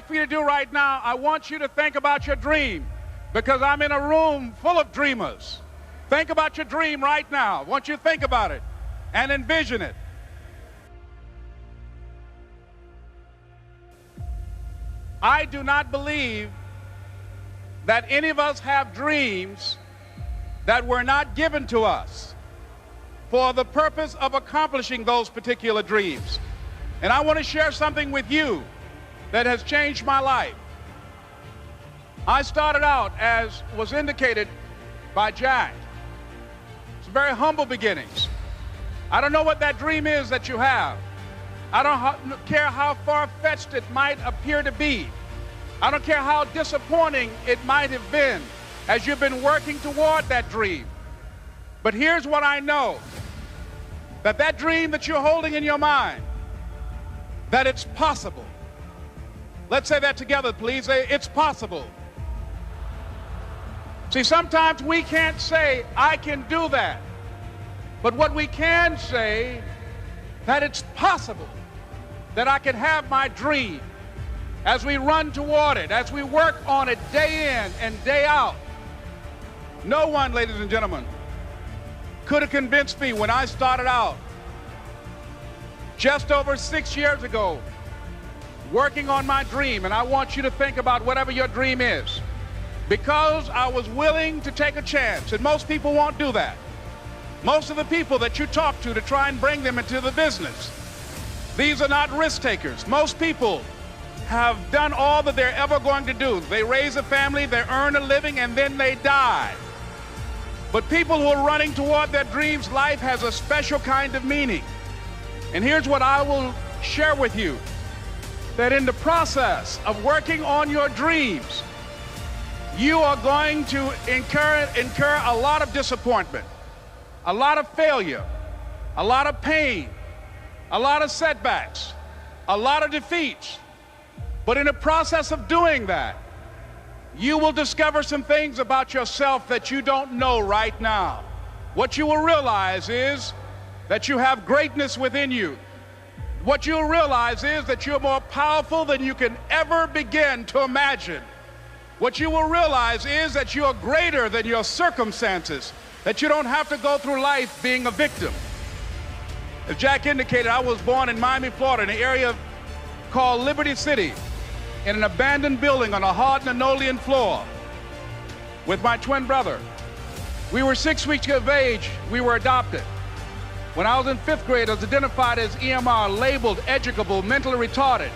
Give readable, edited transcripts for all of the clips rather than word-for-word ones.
for you to do right now, I want you to think about your dream, because I'm in a room full of dreamers. Think about your dream right now. I want you to think about it and envision it. I do not believe that any of us have dreams that were not given to us for the purpose of accomplishing those particular dreams. And I want to share something with you that has changed my life. I started out, as was indicated by Jack, it's very humble beginnings. I don't know what that dream is that you have. I don't care how far-fetched it might appear to be. I don't care how disappointing it might have been as you've been working toward that dream. But here's what I know, that dream that you're holding in your mind, that it's possible. Let's say that together, please. Say, it's possible. See, sometimes we can't say, I can do that. But what we can say, that it's possible that I can have my dream as we run toward it, as we work on it day in and day out. No one, ladies and gentlemen, could have convinced me when I started out just over 6 years ago working on my dream. And I want you to think about whatever your dream is, because I was willing to take a chance. And most people won't do that. Most of the people that you talk to try and bring them into the business, these are not risk takers. Most people have done all that they're ever going to do. They raise a family, they earn a living, and then they die. But people who are running toward their dreams, life has a special kind of meaning. And here's what I will share with you, that in the process of working on your dreams, you are going to incur a lot of disappointment, a lot of failure, a lot of pain, a lot of setbacks, a lot of defeats. But in the process of doing that, you will discover some things about yourself that you don't know right now. What you will realize is that you have greatness within you. What you'll realize is that you're more powerful than you can ever begin to imagine. What you will realize is that you are greater than your circumstances, that you don't have to go through life being a victim. As Jack indicated, I was born in Miami, Florida, in an area called Liberty City, in an abandoned building on a hard linoleum floor with my twin brother. We were 6 weeks of age. We were adopted. When I was in 5th grade, I was identified as EMR, labeled educable, mentally retarded,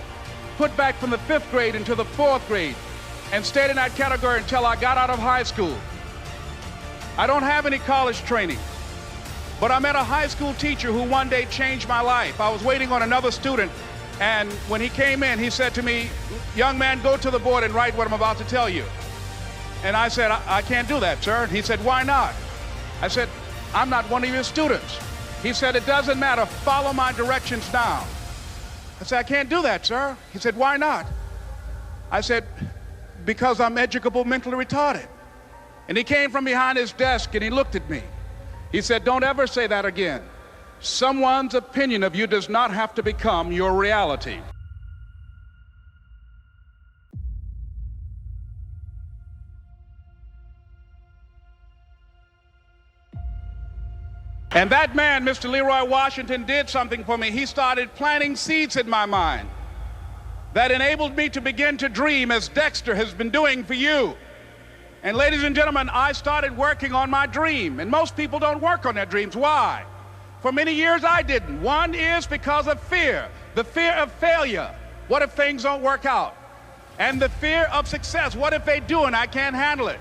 put back from the 5th grade into the 4th grade, and stayed in that category until I got out of high school. I don't have any college training, but I met a high school teacher who one day changed my life. I was waiting on another student, and when he came in, he said to me, young man, go to the board and write what I'm about to tell you. And I said, I can't do that, sir. He said, why not? I said, I'm not one of your students. He said, it doesn't matter, follow my directions now. I said, I can't do that, sir. He said, why not? I said, because I'm educable, mentally retarded. And he came from behind his desk and he looked at me. He said, don't ever say that again. Someone's opinion of you does not have to become your reality. And that man, Mr. Leroy Washington, did something for me. He started planting seeds in my mind that enabled me to begin to dream, as Dexter has been doing for you. And ladies and gentlemen, I started working on my dream. And most people don't work on their dreams. Why? For many years I didn't. One is because of fear. The fear of failure. What if things don't work out? And the fear of success. What if they do and I can't handle it?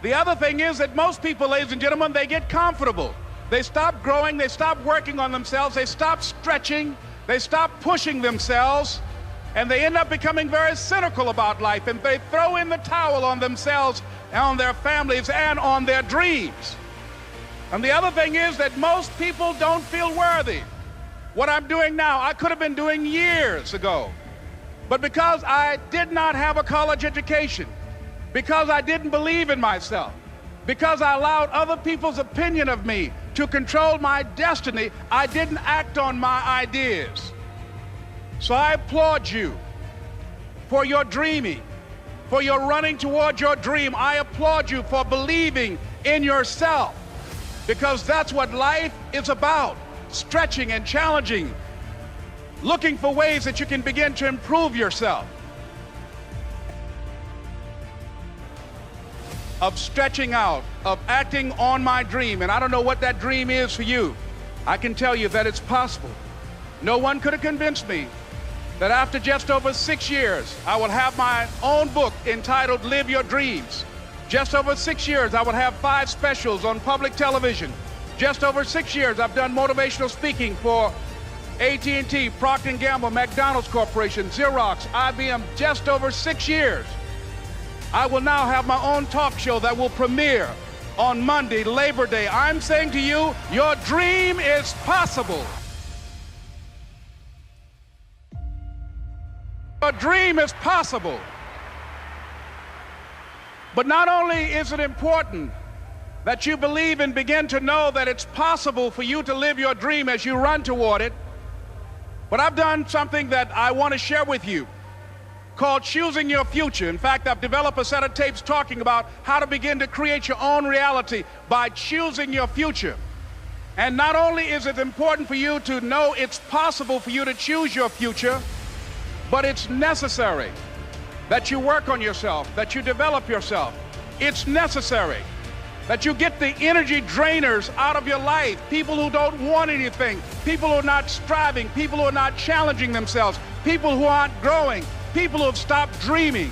The other thing is that most people, ladies and gentlemen, they get comfortable. They stop growing, they stop working on themselves, they stop stretching, they stop pushing themselves, and they end up becoming very cynical about life, and they throw in the towel on themselves, on their families, and on their dreams. And the other thing is that most people don't feel worthy. What I'm doing now, I could have been doing years ago. But because I did not have a college education, because I didn't believe in myself, because I allowed other people's opinion of me to control my destiny, I didn't act on my ideas. So I applaud you for your dreaming, for your running toward your dream. I applaud you for believing in yourself, because that's what life is about, stretching and challenging, looking for ways that you can begin to improve yourself. Of stretching out, of acting on my dream. And I don't know what that dream is for you. I can tell you that it's possible. No one could have convinced me that after just over 6 years, I will have my own book entitled Live Your Dreams. Just over 6 years, I will have 5 specials on public television. Just over 6 years, I've done motivational speaking for AT&T, Procter & Gamble, McDonald's Corporation, Xerox, IBM. Just over 6 years. I will now have my own talk show that will premiere on Monday, Labor Day. I'm saying to you, your dream is possible. Your dream is possible. But not only is it important that you believe and begin to know that it's possible for you to live your dream as you run toward it, but I've done something that I want to share with you called Choosing Your Future. In fact, I've developed a set of tapes talking about how to begin to create your own reality by choosing your future. And not only is it important for you to know it's possible for you to choose your future, but it's necessary that you work on yourself, that you develop yourself. It's necessary that you get the energy drainers out of your life, people who don't want anything, people who are not striving, people who are not challenging themselves, people who aren't growing, people who have stopped dreaming.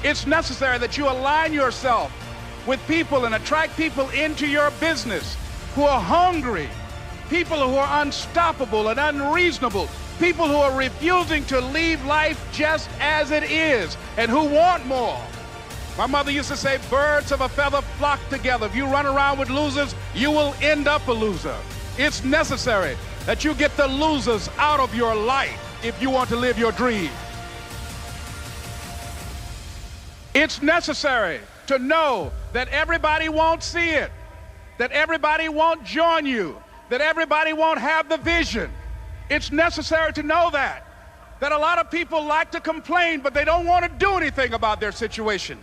It's necessary that you align yourself with people and attract people into your business who are hungry, people who are unstoppable and unreasonable, people who are refusing to leave life just as it is and who want more. My mother used to say, birds of a feather flock together. If you run around with losers, you will end up a loser. It's necessary that you get the losers out of your life if you want to live your dream. It's necessary to know that everybody won't see it, that everybody won't join you, that everybody won't have the vision. It's necessary to know that a lot of people like to complain, but they don't want to do anything about their situation,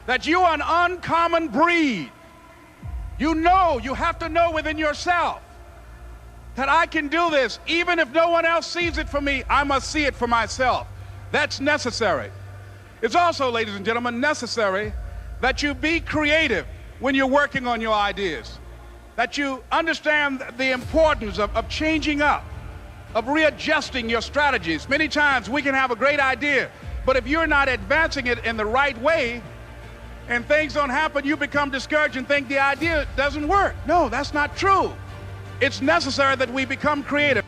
that you are an uncommon breed. You know, you have to know within yourself that I can do this. Even if no one else sees it for me, I must see it for myself. That's necessary. It's also, ladies and gentlemen, necessary that you be creative when you're working on your ideas, that you understand the importance of changing up, of readjusting your strategies. Many times we can have a great idea, but if you're not advancing it in the right way and things don't happen, you become discouraged and think the idea doesn't work. No, that's not true. It's necessary that we become creative.